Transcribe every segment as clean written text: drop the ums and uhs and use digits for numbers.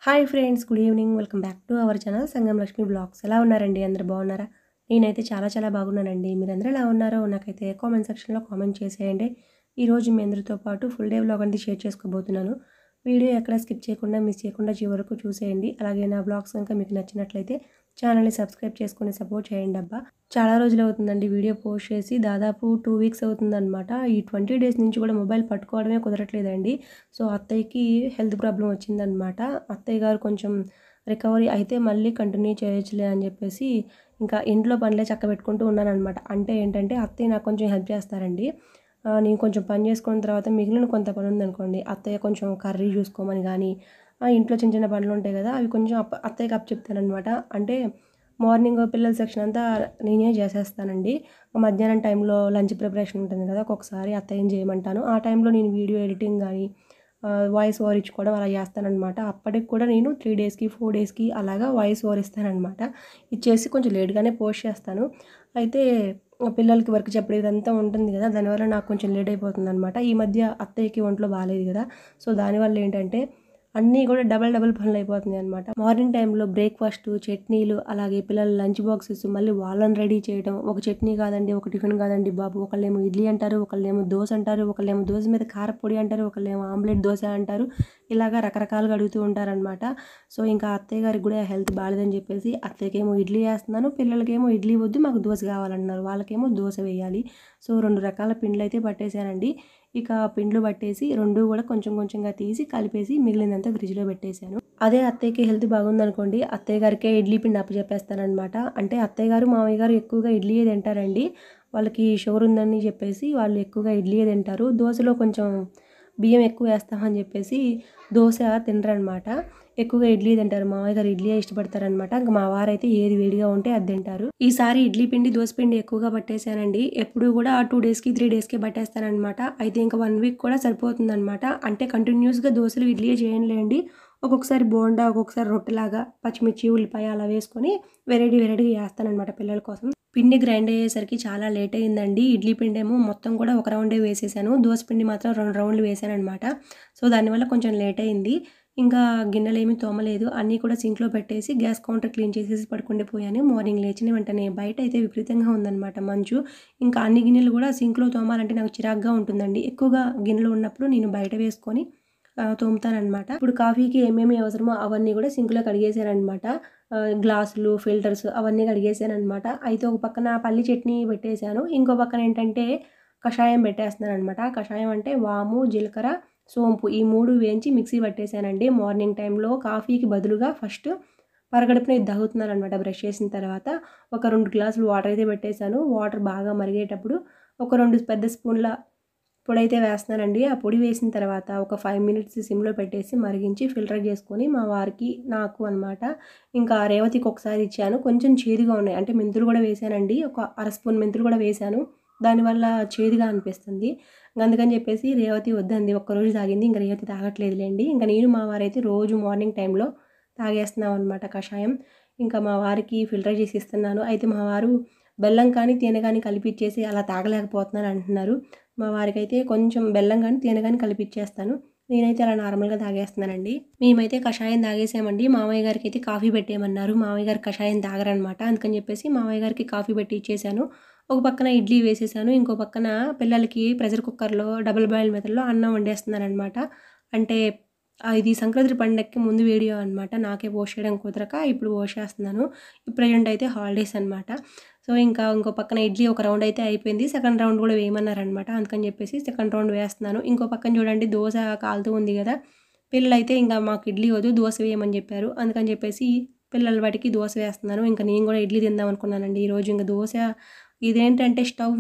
Hi friends, good evening. Welcome back to our channel Sangam Lakshmi blogs. ఎలా ఉన్నారండి? అందరు బాగున్నారా? నేనైతే చాలా బాగున్నానండి. మీరందరూ ఎలా ఉన్నారో నాకైతే కామెంట్ సెక్షన్లో కామెంట్ చేసేయండి. ఈరోజు మీ అందరితో పాటు ఫుల్ డే వ్లాగ్ అనేది షేర్ చేసుకోబోతున్నాను. వీడియో ఎక్కడ స్కిప్ చేయకుండా మిస్ చేయకుండా చివరి వరకు చూసేయండి. అలాగే నా బ్లాగ్స్ కనుక మీకు నచ్చినట్లయితే ఛానల్ని సబ్స్క్రైబ్ చేసుకుని సపోర్ట్ చేయండి అబ్బా. చాలా రోజులు అవుతుందండి వీడియో పోస్ట్ చేసి, దాదాపు 2 వీక్స్ అవుతుందన్నమాట. ఈ 20 డేస్ నుంచి కూడా మొబైల్ పట్టుకోవడమే కుదరట్లేదండి. సో అత్తయ్యకి హెల్త్ ప్రాబ్లం వచ్చిందనమాట. అత్తయ్య గారు కొంచెం రికవరీ అయితే మళ్ళీ కంటిన్యూ చేయొచ్చులే అని చెప్పేసి ఇంకా ఇంట్లో పనులే చక్కబెట్టుకుంటూ ఉన్నానన్నమాట. అంటే ఏంటంటే అత్తయ్య నాకు కొంచెం హెల్ప్ చేస్తారండి. నేను కొంచెం పని చేసుకున్న తర్వాత మిగిలిన కొంత పని ఉందనుకోండి, అత్తయ్య కొంచెం కర్రీ చూసుకోమని కానీ, ఇంట్లో చిన్న చిన్న పనులు ఉంటాయి కదా, అవి కొంచెం అత్తయ్యకి అప్పచెప్తానమాట. అంటే మార్నింగ్ పిల్లల సెక్షన్ అంతా నేనే చేసేస్తానండి. మధ్యాహ్నం టైంలో లంచ్ ప్రిపరేషన్ ఉంటుంది కదా, ఒక్కొక్కసారి అత్తయ్యని చేయమంటాను. ఆ టైంలో నేను వీడియో ఎడిటింగ్ కానీ వాయిస్ ఓవర్ ఇచ్చుకోవడం అలా చేస్తానన్నమాట. అప్పటికి కూడా నేను 3 డేస్కి 4 డేస్కి అలాగా వాయిస్ ఓవర్ ఇస్తానన్నమాట. ఇచ్చేసి కొంచెం లేట్గానే పోస్ట్ చేస్తాను. అయితే పిల్లలకి వర్క్ చెప్పడం ఇదంతా ఉంటుంది కదా, దానివల్ల నాకు కొంచెం లేట్ అయిపోతుందన్నమాట. ఈ మధ్య అత్తయ్యకి ఒంట్లో బాగాలేదు కదా, సో దానివల్ల ఏంటంటే అన్నీ కూడా డబల్ పనులు అయిపోతున్నాయి అనమాట. మార్నింగ్ టైంలో బ్రేక్ఫాస్ట్, చట్నీలు, అలాగే పిల్లల లంచ్ బాక్సెస్, మళ్ళీ వాళ్ళని రెడీ చేయడం. ఒక చట్నీ కాదండి, ఒక టిఫిన్ కాదండి బాబు, ఒకళ్ళేమో ఇడ్లీ అంటారు, ఒకళ్ళేమో దోశ అంటారు, ఒకళ్ళేమో దోశ మీద కారపొడి అంటారు, ఒకళ్ళేమో ఆమ్లెట్ దోశ అంటారు. ఇలాగా రకరకాలుగా అడుగుతూ ఉంటారనమాట. సో ఇంకా అత్తయ్య గారికి కూడా హెల్త్ బాగాలేదని చెప్పేసి అత్తయ్యకేమో ఇడ్లీ వేస్తున్నాను, పిల్లలకేమో ఇడ్లీ వద్దు మాకు దోశ కావాలన్నారు, వాళ్ళకేమో దోశ వేయాలి. సో 2 రకాల పిండ్లు అయితే పట్టేశానండి. ఇక పిండ్లు పట్టేసి 2 కూడా కొంచెం కొంచెంగా తీసి కలిపేసి మిగిలినంతా ఫ్రిడ్జ్లో పెట్టేశాను. అదే అత్తయ్యకి హెల్త్ బాగుందనుకోండి, అత్తయ్య గారికే ఇడ్లీ పిండి అప్పచెప్పేస్తానమాట. అంటే అత్తయ్య గారు మామయ్య గారు ఎక్కువగా ఇడ్లీయే తింటారండి. వాళ్ళకి షుగర్ ఉందని చెప్పేసి వాళ్ళు ఎక్కువగా ఇడ్లీయే తింటారు. దోశలో కొంచెం బియ్యం ఎక్కువ వేస్తామని చెప్పేసి దోశ తినరనమాట. ఎక్కువగా ఇడ్లీ తింటారు. మామయ్య గారు ఇడ్లీయే ఇష్టపడతారనమాట. ఇంకా మా వారైతే ఏది వేడిగా ఉంటే అది తింటారు. ఈసారి ఇడ్లీ పిండి దోశ పిండి ఎక్కువగా పట్టేశానండి. ఎప్పుడు కూడా 2 డేస్కి 3 డేస్కి పట్టేస్తానమాట. అయితే ఇంకా 1 వీక్ కూడా సరిపోతుందనమాట. అంటే కంటిన్యూస్గా దోశలు ఇడ్లీయే చేయనులేండి. ఒక్కొక్కసారి బోండా, ఒక్కొక్కసారి రొట్టెలాగా పచ్చిమిర్చి, ఉల్లిపాయ అలా వేసుకొని వెరైటీగా చేస్తానన్నమాట పిల్లల కోసం. పిండి గ్రైండ్ అయ్యేసరికి చాలా లేట్ అయిందండి. ఇడ్లీ పిండి ఏమో మొత్తం కూడా ఒక రౌండే వేసేసాను. దోశ పిండి మాత్రం 2 రౌండ్లు వేసానన్నమాట. సో దానివల్ల కొంచెం లేట్ అయింది. ఇంకా గిన్నెలేమీ తోమలేదు. అన్నీ కూడా సింక్లో పెట్టేసి గ్యాస్ కౌంటర్ క్లీన్ చేసేసి పడుకుండిపోయాను. మార్నింగ్ లేచిన వెంటనే బయట అయితే విపరీతంగా ఉందన్నమాట మంచు. ఇంకా అన్ని గిన్నెలు కూడా సింక్లో తోమాలంటే నాకు చిరాగ్గా ఉంటుందండి. ఎక్కువగా గిన్నెలు ఉన్నప్పుడు నేను బయట వేసుకొని తోముతానమాట. ఇప్పుడు కాఫీకి ఏమేమి అవసరమో అవన్నీ కూడా సింక్లో కడిగేసానమాట. గ్లాసులు, ఫిల్టర్స్ అవన్నీ కడిగేసానమాట. అయితే ఒక పక్కన పల్లి చట్నీ పెట్టేశాను. ఇంకో పక్కన ఏంటంటే కషాయం పెట్టేస్తున్నానమాట. కషాయం అంటే వాము, జీలకర్ర, సోంపు ఈ 3 వేయించి మిక్సీ పట్టేశానండి. మార్నింగ్ టైంలో కాఫీకి బదులుగా ఫస్ట్ పరగడుపున ఇది తాగుతున్నానమాట. బ్రష్ చేసిన తర్వాత ఒక 2 గ్లాసులు వాటర్ అయితే పెట్టేశాను. వాటర్ బాగా మరిగేటప్పుడు ఒక 2 పెద్ద స్పూన్ల పొడైతే వేస్తున్నానండి. ఆ పొడి వేసిన తర్వాత ఒక 5 మినిట్స్ సిమ్లో పెట్టేసి మరిగించి ఫిల్టర్ చేసుకొని మా వారికి, నాకు అనమాట. ఇంకా రేవతికి ఒకసారి ఇచ్చాను. కొంచెం చేదుగా ఉన్నాయి. అంటే మెంతులు కూడా వేసానండి. ఒక అర స్పూన్ మెంతులు కూడా వేశాను. దానివల్ల చేదుగా అనిపిస్తుంది. అందుకని చెప్పేసి రేవతి వద్దంది. ఒక్కరోజు తాగింది. ఇంకా రేవతి తాగట్లేదులేండి. ఇంకా నేను మా వారైతే రోజు మార్నింగ్ టైంలో తాగేస్తున్నాం అనమాట కషాయం. ఇంకా మా వారికి ఫిల్టర్ చేసి ఇస్తున్నాను. అయితే మా వారు బెల్లం కానీ తేనె కానీ కలిపిచ్చేసి అలా తాగలేకపోతున్నాను అంటున్నారు. మా వారికి అయితే కొంచెం బెల్లం కానీ తేనె కానీ కలిపిచ్చేస్తాను. నేనైతే అలా నార్మల్గా తాగేస్తున్నానండి. మేమైతే కషాయం తాగేసామండి. మామయ్య గారికి అయితే కాఫీ పెట్టేయమన్నారు. మామయ్య గారు కషాయం తాగరనమాట. అందుకని చెప్పేసి మామయ్య గారికి కాఫీ పెట్టి ఇచ్చేసాను. ఒక పక్కన ఇడ్లీ వేసేసాను. ఇంకో పక్కన పిల్లలకి ప్రెషర్ కుక్కర్లో డబుల్ బాయిల్ మెథడ్లో అన్నం వండేస్తున్నానమాట. అంటే ఇది సంక్రాంతి పండగకి ముందు వీడియో అనమాట. నాకే పోస్ట్ చేయడం కుదరక ఇప్పుడు పోస్ట్ చేస్తున్నాను. ప్రెజెంట్ అయితే హాలిడేస్ అనమాట. సో ఇంకో పక్కన ఇడ్లీ ఒక రౌండ్ అయితే అయిపోయింది. సెకండ్ రౌండ్ కూడా వేయమన్నారనమాట. అందుకని చెప్పేసి సెకండ్ రౌండ్ వేస్తున్నాను. ఇంకో పక్కన చూడండి దోశ కాలుతూ ఉంది కదా, పిల్లలైతే ఇంకా మాకు ఇడ్లీ వద్దు దోశ వేయమని చెప్పారు. అందుకని చెప్పేసి పిల్లల వాటికి దోశ వేస్తున్నాను. ఇంకా నేను కూడా ఇడ్లీ తిందాం అనుకున్నానండి ఈరోజు. ఇంకా దోశ ఇదేంటంటే స్టవ్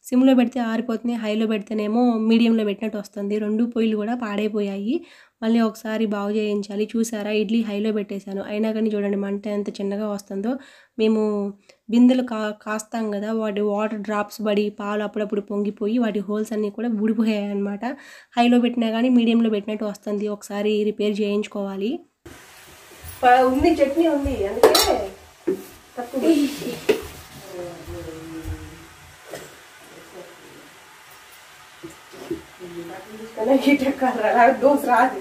సిమ్లో పెడితే ఆరిపోతుంది, హైలో పెడితేనేమో మీడియంలో పెట్టినట్టు వస్తుంది. 2 పొయ్యిలు కూడా పాడైపోయాయి. మళ్ళీ ఒకసారి బాగు చేయించాలి. చూసారా, ఇడ్లీ హైలో పెట్టేశాను. అయినా కానీ చూడండి మంట ఎంత చిన్నగా వస్తుందో. మేము బిందెలు కాస్తాం కదా, వాటి వాటర్ డ్రాప్స్ పడి పాలు అప్పుడప్పుడు పొంగిపోయి వాటి హోల్స్ అన్నీ కూడా ఊడిపోయాయి అనమాట. హైలో పెట్టినా కానీ మీడియంలో పెట్టినట్టు వస్తుంది. ఒకసారి రిపేర్ చేయించుకోవాలి. ఉంది చట్నీ ఉంది, అందుకే తక్కువ దోశ రాదు.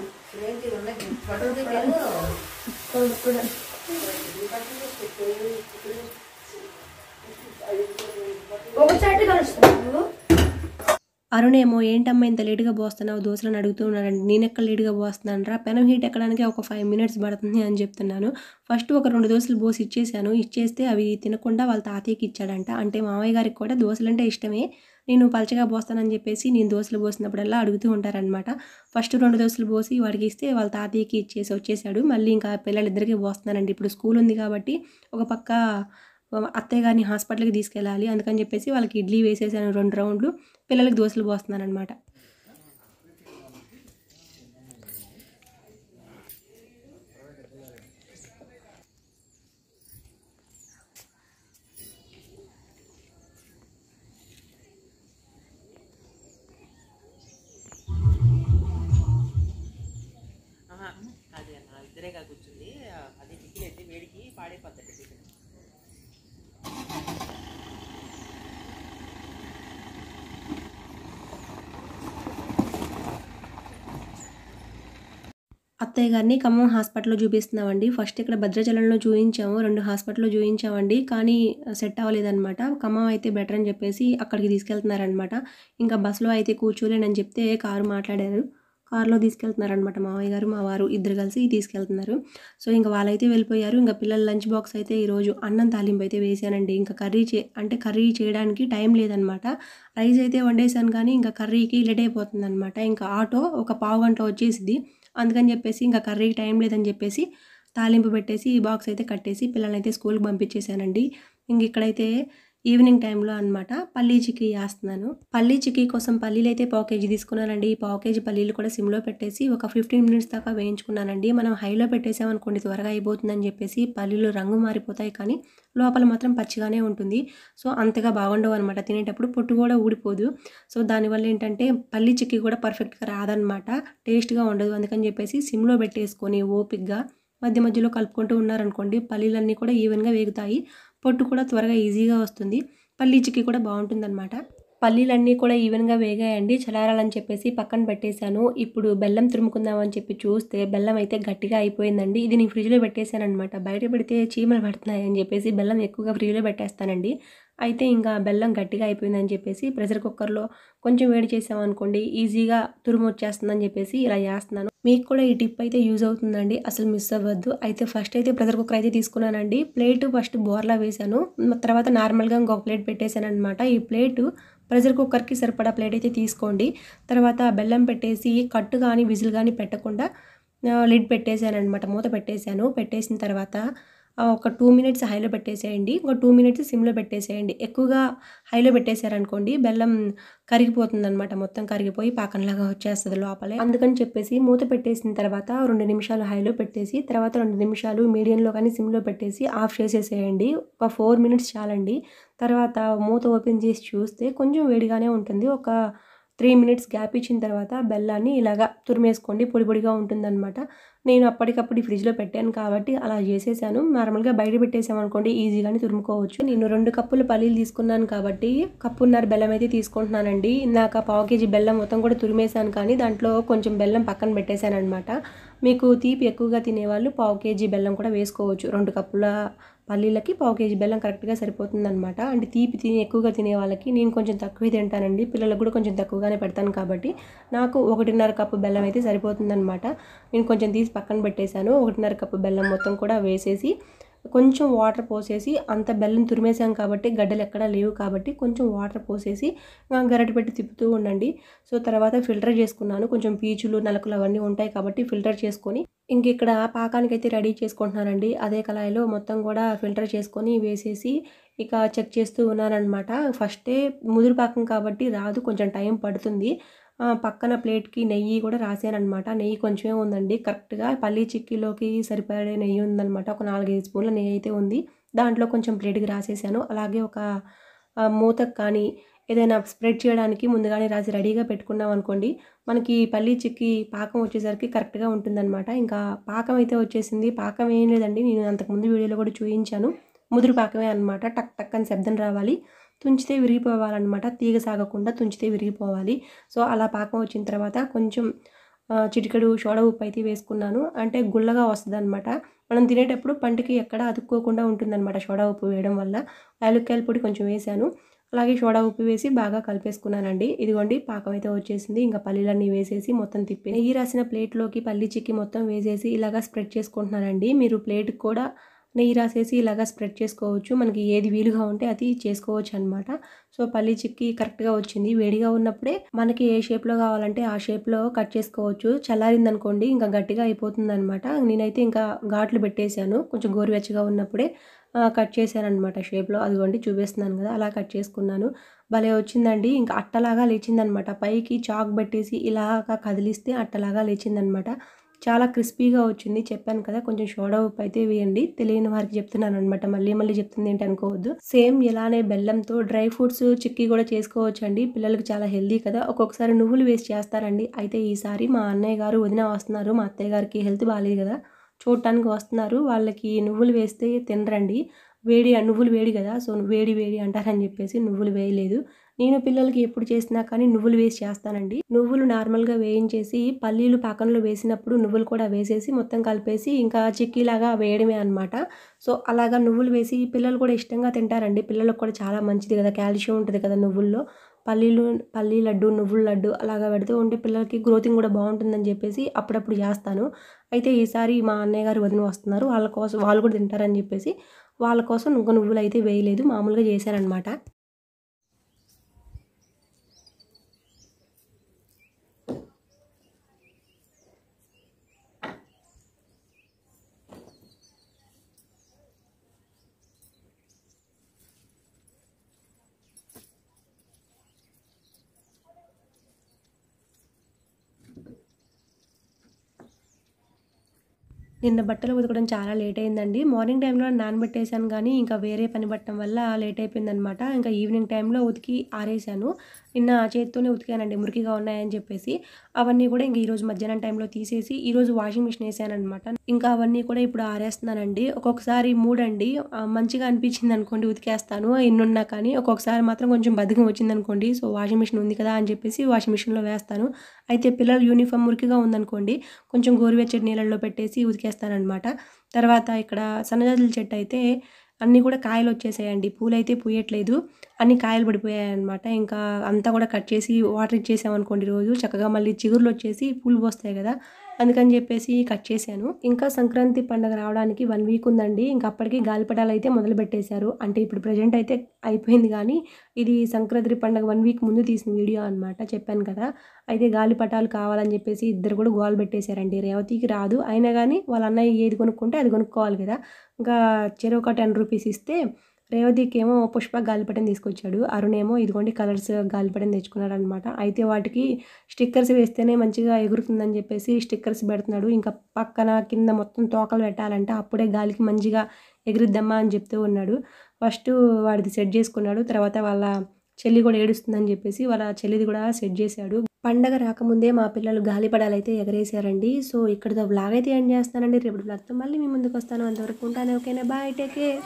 అరుణేమో ఏంటమ్మా ఇంత లేటుగా పోస్తున్నావు దోశలను అడుగుతూ ఉన్నాడండి. నేను ఎక్కడ లేటుగా పోస్తున్నాను రా, పెనం హీట్ ఎక్కడానికి ఒక 5 మినిట్స్ పడుతుంది అని చెప్తున్నాను. ఫస్ట్ ఒక 2 దోశలు పోసి ఇచ్చేసాను. ఇచ్చేస్తే అవి తినకుండా వాళ్ళ తాతయ్యకి ఇచ్చాడంట. అంటే మామయ్య గారికి కూడా దోశలంటే ఇష్టమే. నేను పలచగా పోస్తానని చెప్పేసి నేను దోశలు పోసినప్పుడల్లా అడుగుతూ ఉంటారనమాట. ఫస్ట్ 2 దోశలు పోసి వాడికి ఇస్తే వాళ్ళ తాతయ్యకి ఇచ్చేసి వచ్చేసాడు. మళ్ళీ ఇంకా పిల్లలిద్దరికీ పోస్తున్నానండి. ఇప్పుడు స్కూల్ ఉంది కాబట్టి ఒక పక్క అత్తయ్య గారిని హాస్పిటల్కి తీసుకెళ్ళాలి. అందుకని చెప్పేసి వాళ్ళకి ఇడ్లీ వేసేసాను 2 రౌండ్లు, పిల్లలకి దోశలు పోస్తున్నానమాట. ఇద్దరేగా కూర్చుంది, అది టిక్కిలైతే వేడికి పాడైపోతాడు టిఫిన్. అత్తయ్య గారిని ఖమ్మం హాస్పిటల్‌లో చూపిస్తున్నామండి. ఫస్ట్ ఇక్కడ భద్రాచలంలో చూయించాము. 2 హాస్పిటల్‌లో చూయించామండి. కానీ సెట్ అవ్వలేదనమాట. ఖమ్మం అయితే బెటర్ అని చెప్పేసి అక్కడికి తీసుకెళ్తున్నారనమాట. ఇంకా బస్సులో అయితే కూర్చోలేనని చెప్తే కారు మాట్లాడారు. కారులో తీసుకెళ్తున్నారనమాట మామయ్య గారు, మా వారు ఇద్దరు కలిసి తీసుకెళ్తున్నారు. సో ఇంక వాళ్ళైతే వెళ్ళిపోయారు. ఇంకా పిల్లల లంచ్ బాక్స్ అయితే ఈరోజు అన్నం తాలింపు అయితే వేసానండి. ఇంకా కర్రీ చేయడానికి టైం లేదనమాట. రైస్ అయితే వండేసాను కానీ ఇంకా కర్రీకి లేట్ అయిపోతుందనమాట. ఇంకా ఆటో ఒక పావు గంట వచ్చేసిద్ది. అందుకని చెప్పేసి ఇంకా కర్రీకి టైం లేదని చెప్పేసి తాలింపు పెట్టేసి ఈ బాక్స్ అయితే కట్టేసి పిల్లల్నైతే స్కూల్కి పంపించేశానండి. ఇంక ఇక్కడైతే ఈవినింగ్ టైంలో అనమాట పల్లీ చిక్కీ వేస్తున్నాను. పల్లీ చిక్కీ కోసం పల్లీలు అయితే పావు కేజీ తీసుకున్నానండి. ఈ పావు కేజీ పల్లీలు కూడా సిమ్లో పెట్టేసి ఒక 15 మినిట్స్ దాకా వేయించుకున్నానండి. మనం హైలో పెట్టేసామనుకోండి త్వరగా అయిపోతుందని చెప్పేసి పల్లీలు రంగు మారిపోతాయి, కానీ లోపల మాత్రం పచ్చిగానే ఉంటుంది. సో అంతగా బాగుండవు అనమాట. తినేటప్పుడు పొట్టు కూడా ఊడిపోదు. సో దానివల్ల ఏంటంటే పల్లీ చిక్కీ కూడా పర్ఫెక్ట్గా రాదనమాట, టేస్ట్గా ఉండదు. అందుకని చెప్పేసి సిమ్లో పెట్టేసుకొని ఓపిక్గా మధ్య మధ్యలో కలుపుకుంటూ ఉన్నారనుకోండి పల్లీలన్నీ కూడా ఈవెన్గా వేగుతాయి, పొట్టు కూడా త్వరగా ఈజీగా వస్తుంది, పల్లీ చిక్కీ కూడా బాగుంటుందన్నమాట. పల్లీలన్నీ కూడా ఈవెన్గా వేగాయండి. చల్లారాలని చెప్పేసి పక్కన పెట్టేశాను. ఇప్పుడు బెల్లం తురుముకుందామని చెప్పి చూస్తే బెల్లం అయితే గట్టిగా అయిపోయిందండి. ఇది నేను ఫ్రిడ్జ్లో పెట్టేశానమాట. బయట పెడితే చీమలు పడుతున్నాయని చెప్పేసి బెల్లం ఎక్కువగా ఫ్రిడ్జ్లో పెట్టేస్తానండి. అయితే ఇంకా బెల్లం గట్టిగా అయిపోయిందని చెప్పేసి ప్రెషర్ కుక్కర్లో కొంచెం వేడి చేసామనుకోండి ఈజీగా తురుము వచ్చేస్తుందని చెప్పేసి ఇలా చేస్తున్నాను. మీకు కూడా ఈ టిప్ అయితే యూజ్ అవుతుందండి, అసలు మిస్ అవ్వద్దు. అయితే ఫస్ట్ అయితే ప్రెషర్ కుక్కర్ అయితే తీసుకున్నానండి. ప్లేటు ఫస్ట్ బోర్లా వేశాను, తర్వాత నార్మల్గా ఇంకొక ప్లేట్ పెట్టేశాను అనమాట. ఈ ప్లేటు ప్రెషర్ కుక్కర్కి సరిపడా ప్లేట్ అయితే తీసుకోండి. తర్వాత బెల్లం పెట్టేసి కట్టు కానీ విజిల్ కానీ పెట్టకుండా లిడ్ పెట్టేశాను అనమాట, మూత పెట్టేశాను. పెట్టేసిన తర్వాత ఒక 2 మినిట్స్ హైలో పెట్టేసేయండి, ఒక 2 మినిట్స్ సిమ్లో పెట్టేసేయండి. ఎక్కువగా హైలో పెట్టేశారనుకోండి బెల్లం కరిగిపోతుంది అనమాట, మొత్తం కరిగిపోయి పాకంలాగా వచ్చేస్తుంది లోపలే. అందుకని చెప్పేసి మూత పెట్టేసిన తర్వాత 2 నిమిషాలు హైలో పెట్టేసి తర్వాత 2 నిమిషాలు మీడియంలో కానీ సిమ్లో పెట్టేసి ఆఫ్ చేసేసేయండి. ఒక 4 మినిట్స్ చాలండి. తర్వాత మూత ఓపెన్ చేసి చూస్తే కొంచెం వేడిగానే ఉంటుంది. ఒక 3 మినిట్స్ గ్యాప్ ఇచ్చిన తర్వాత బెల్లాన్ని ఇలాగా తురిమేసుకోండి, పొడి పొడిగా ఉంటుందన్నమాట. నేను అప్పటికప్పుడు ఫ్రిడ్జ్లో పెట్టాను కాబట్టి అలా చేసేసాను. నార్మల్గా బయట పెట్టేసామనుకోండి ఈజీగానే తురుముకోవచ్చు. నేను 2 కప్పులు పల్లీలు తీసుకున్నాను కాబట్టి కప్పున్నర బెల్లం అయితే తీసుకుంటున్నానండి. ఇందాక పావు కేజీ బెల్లం మొత్తం కూడా తురిమేశాను, కానీ దాంట్లో కొంచెం బెల్లం పక్కన పెట్టేశాను అనమాట. మీకు తీపి ఎక్కువగా తినేవాళ్ళు పావు కేజీ బెల్లం కూడా వేసుకోవచ్చు. 2 కప్పుల పల్లీలకి పావు కేజీ బెల్లం కరెక్ట్గా సరిపోతుందన్నమాట. అంటే తీపి ఎక్కువగా తినే వాళ్ళకి నేను కొంచెం తక్కువే తింటానండి, పిల్లలకు కూడా కొంచెం తక్కువగానే పెడతాను కాబట్టి నాకు 1.5 కప్పు బెల్లం అయితే సరిపోతుందన్నమాట. నేను కొంచెం తీసి పక్కన పెట్టేశాను. 1.5 కప్పు బెల్లం మొత్తం కూడా వేసేసి కొంచెం వాటర్ పోసేసి, అంత బెల్లం తురిమేసాం కాబట్టి గడ్డలు ఎక్కడా లేవు కాబట్టి కొంచెం వాటర్ పోసేసి గరిటె పెట్టి తిప్పుతూ ఉండండి. సో తర్వాత ఫిల్టర్ చేసుకున్నాను. కొంచెం పీచులు నలకలు అవన్నీ ఉంటాయి కాబట్టి ఫిల్టర్ చేసుకొని ఇంక ఇక్కడ పాకానికైతే రెడీ చేసుకుంటున్నానండి. అదే కళాయిలో మొత్తం కూడా ఫిల్టర్ చేసుకొని వేసేసి ఇక చెక్ చేస్తూ ఉన్నానన్నమాట. ఫస్టే ముదురు పాకం కాబట్టి రాదు, కొంచెం టైం పడుతుంది. పక్కన ప్లేట్కి నెయ్యి కూడా రాసానమాట. నెయ్యి కొంచెమే ఉందండి, కరెక్ట్గా పల్లీ చిక్కీలోకి సరిపడే నెయ్యి ఉందన్నమాట. ఒక 4-5 స్పూన్ల నెయ్యి అయితే ఉంది. దాంట్లో కొంచెం ప్లేట్కి రాసేసాను. అలాగే ఒక మూతకు కానీ ఏదైనా స్ప్రెడ్ చేయడానికి ముందుగానే రాసి రెడీగా పెట్టుకున్నాం అనుకోండి, మనకి పల్లీ చిక్కీ పాకం వచ్చేసరికి కరెక్ట్గా ఉంటుందన్నమాట. ఇంకా పాకం అయితే వచ్చేసింది. పాకం ఏం లేదండి, నేను అంతకుముందు వీడియోలో కూడా చూపించాను, ముదురు పాకమే అనమాట. టక్ టక్ అని శబ్దం రావాలి, తుంచితే విరిగిపోవాలన్నమాట. తీగ సాగకుండా తుంచితే విరిగిపోవాలి. సో అలా పాకం వచ్చిన తర్వాత కొంచెం చిటికెడు సోడా ఉప్పు అయితే వేసుకున్నాను. అంటే గుల్లగా వస్తదనమాట. మనం తినేటప్పుడు పంటికి ఎక్కడ అతుక్కోకుండా ఉంటుందనమాట సోడా ఉప్పు వేయడం వల్ల. యాలుక్కాయల పొడి కొంచెం వేశాను. అలాగే సోడా ఉప్పు వేసి బాగా కలిపేసుకున్నానండి. ఇదిగోండి పాకం అయితే వచ్చేసింది. ఇంకా పల్లీలన్నీ వేసేసి మొత్తం తిప్పి నెయ్యి రాసిన ప్లేట్‌లోకి పల్లీ చిక్కీ మొత్తం వేసేసి ఇలాగా స్ప్రెడ్ చేసుకుంటున్నానండి. మీరు ప్లేట్‌కి కూడా నెయ్యి రాసేసి ఇలాగా స్ప్రెడ్ చేసుకోవచ్చు. మనకి ఏది వీలుగా ఉంటే అది చేసుకోవచ్చనమాట. సో, పల్లీ చిక్కీ కరెక్ట్‌గా వచ్చింది. వేడిగా ఉన్నప్పుడే మనకి ఏ షేప్‌లో కావాలంటే ఆ షేప్‌లో కట్ చేసుకోవచ్చు. చల్లారిందనుకోండి ఇంకా గట్టిగా అయిపోతుందనమాట. నేనైతే ఇంకా ఘాట్లు పెట్టేశాను. కొంచెం గోరువెచ్చగా ఉన్నప్పుడే కట్ చేశాననమాట షేప్‌లో. అదిగోండి చూపిస్తున్నాను కదా! అలా కట్ చేసుకున్నాను. భలే వచ్చిందండి. ఇంకా అట్టలాగా లేచిందనమాట. పైకి చాక్ పెట్టేసి ఇలాగా కదిలిస్తే అట్టలాగా లేచిందనమాట. చాలా క్రిస్పీగా వచ్చింది. చెప్పాను కదా! కొంచెం సోడా ఉప్పు అయితే వేయండి. తెలియని వారికి చెప్తున్నాననమాట. మళ్ళీ మళ్ళీ చెప్తుందేంటి అనుకోవద్దు. సేమ్ ఇలానే బెల్లంతో డ్రై ఫ్రూట్స్ చిక్కీ కూడా చేసుకోవచ్చండి. పిల్లలకి చాలా హెల్తీ కదా! ఒక్కొక్కసారి నువ్వులు వేసి చేస్తారండి. అయితే ఈసారి మా అన్నయ్య గారు, వదిన వస్తున్నారు. మా అత్తయ్య గారికి హెల్త్ బాలేదు కదా! చూడటానికి వస్తున్నారు. వాళ్ళకి నువ్వులు వేస్తే తినరండి. నువ్వులు వేడి కదా! సో, వేడి వేడి అంటారని చెప్పేసి నువ్వులు వేయలేదు. నేను పిల్లలకి ఎప్పుడు చేసినా కానీ నువ్వులు వేసి చేస్తానండి. నువ్వులు నార్మల్‌గా వేయించేసి పల్లీలు పాకంలో వేసినప్పుడు నువ్వులు కూడా వేసేసి మొత్తం కలిపేసి ఇంకా చిక్కీలాగా వేయడమే అనమాట. సో, అలాగా నువ్వులు వేసి పిల్లలు కూడా ఇష్టంగా తింటారండి. పిల్లలకు కూడా చాలా మంచిది కదా! కాల్షియం ఉంటది కదా నువ్వుల్లో. పల్లీ లడ్డు, నువ్వుల లడ్డు అలాగా పెడుతూ ఉంటే పిల్లలకి గ్రోతింగ్ కూడా బావుంటుందని చెప్పేసి అప్పుడప్పుడు చేస్తాను. అయితే ఈసారి మా అన్నయ్య గారు, వదిన వస్తున్నారు. వాళ్ళ కోసం వాళ్ళు కూడా తింటారని చెప్పేసి వాళ్ళ కోసం ఇంక నువ్వులైతే వేయలేదు. మామూలుగా చేశాననమాట. నిన్న బట్టలు ఉతకడం చాలా లేట్ అయిందండి. మార్నింగ్ టైంలో నానబెట్టేసాను గానీ, ఇంకా వేరే పని పట్టడం వల్ల లేట్ అయిపోయిందనమాట. ఇంకా ఈవినింగ్ టైంలో ఉతికి ఆరేసాను. నిన్న చేత్తోనే ఉతికానండి మురికిగా ఉన్నాయని చెప్పేసి. అవన్నీ కూడా ఇంక ఈరోజు మధ్యాహ్నం టైంలో తీసేసి, ఈరోజు వాషింగ్ మిషన్ ఏసాననమాట. ఇంకా అవన్నీ కూడా ఇప్పుడు ఆరేస్తున్నానండి. ఒక్కొక్కసారి మూడండి మంచిగా అనిపించిందనుకోండి ఉతికేస్తాను ఎన్నున్నా కానీ. ఒక్కొక్కసారి మాత్రం కొంచెం బద్ధకం వచ్చిందనుకోండి, సో, వాషింగ్ మిషన్ ఉంది కదా అని చెప్పేసి వాషింగ్ మిషన్‌లో వేస్తాను. అయితే పిల్లల యూనిఫామ్ మురికిగా ఉందనుకోండి, కొంచెం గోరువెచ్చటి నీళ్ళల్లో పెట్టేసి ఉతికేస్తాననమాట. తర్వాత ఇక్కడ సన్నజాజుల చెట్టయితే అన్నీ కూడా కాయలొచ్చేసాయండి. పూలైతే పూయట్లేదు. అన్నీ కాయలు పడిపోయాయనమాట. ఇంకా అంతా కూడా కట్ చేసి వాటర్ ఇచ్చేసామనుకోండి రోజు చక్కగా మళ్ళీ చిగుర్లొచ్చేసి పూలు పూస్తాయి గదా! అందుకని జెప్పేసి కట్ చేశాను. ఇంకా సంక్రాంతి పండుగ రావడానికి 1 వీక్ ఉందండి. ఇంక అప్పటికి గాలిపటాలయితే మొదలుపెట్టేశారు. అంటే ఇప్పుడు ప్రెజెంట్ అయితే అయిపోయింది గానీ, ఇది సంక్రాంతి పండుగ 1 వీక్ ముందు తీసిన వీడియో అనమాట. చెప్పాను కదా! అయితే గాలిపటాలు కావాలని జెప్పేసి ఇద్దరు గూడా గోల పెట్టేశారండి. రేవతికి రాదు. అయినా గానీ వాళ్ళ అన్నయ్య ఏది కొనుక్కుంటే అది కొనుక్కోవాలి గదా! ఇంకా చెరొక 10 రూపీస్ ఇస్తే రేవతికేమో పుష్ప గాలిపటం తీసుకొచ్చాడు. అరుణేమో ఇదిగోండి కలర్స్ గాలిపటం తెచ్చుకున్నాడనమాట. అయితే వాటికి స్టిక్కర్స్ వేస్తేనే మంచిగా ఎగురుతుందని చెప్పేసి స్టిక్కర్స్ పెడుతున్నాడు. ఇంకా పక్కన, కింద మొత్తం తోకలు పెట్టాలంట. అప్పుడే గాలికి మంచిగా ఎగురుద్దమ్మా అని చెప్తూ ఉన్నాడు. ఫస్టు వాడిది సెట్ చేసుకున్నాడు. తర్వాత వాళ్ళ చెల్లి కూడా ఏడుస్తుందని చెప్పేసి వాళ్ళ చెల్లిది కూడా సెట్ చేశాడు. పండగ రాకముందే మా పిల్లలు గాలిపటాలైతే ఎగరేశారండి. సో, ఇక్కడితో వ్లాగ్ అయితే ఎండ్ చేస్తానండి. రేపటి వ్లాగ్‌తో మళ్ళీ మీ ముందుకొస్తాను. అంతవరకు ఉంటాను. ఓకేనా? బాయ్. Take care.